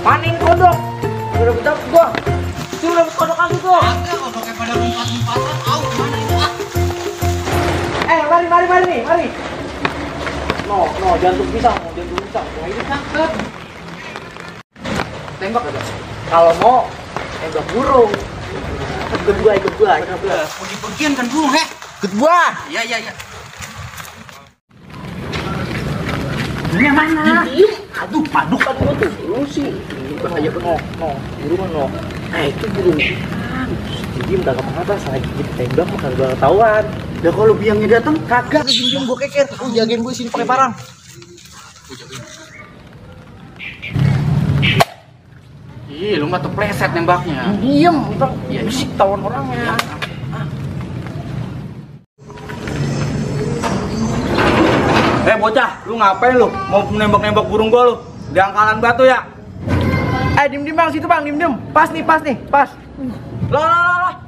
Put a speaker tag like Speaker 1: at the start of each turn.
Speaker 1: Panin kodok. Udah bedak gua. Itu udah kodok aku tuh.
Speaker 2: Agak kodoknya pada ngumpet-ngumpatan. Au, mana itu ah?
Speaker 1: Mari nih, mari. No, jantung pisang. Wah, ini cakep. Tembak aja. Kalau mau tembak burung. Ikut gua.
Speaker 2: Pergi-pergian kan burung, heh.
Speaker 1: Ikut gua.
Speaker 2: Iya.
Speaker 1: Ini yang mana? Diem. Aduh, paduk kan gua tuh. Lu sih. Bahaya bener. Burung no. Nah, itu burung. Diem kagak apa-apa, saya gigit tembak mah kagak ketahuan.
Speaker 2: Lah kalau biangnya datang kagak diem gua keker. Lu jagain gua sini pakai parang.
Speaker 3: Ih, lu mah terpleset nembaknya.
Speaker 1: Diem, ntar bisik tawan orangnya.
Speaker 3: Bocah, lu ngapain lu? Mau nembak-nembak burung gua lu? Di angkalan batu ya?
Speaker 1: Diem bang, situ bang, diem. Pas nih.
Speaker 3: Lah.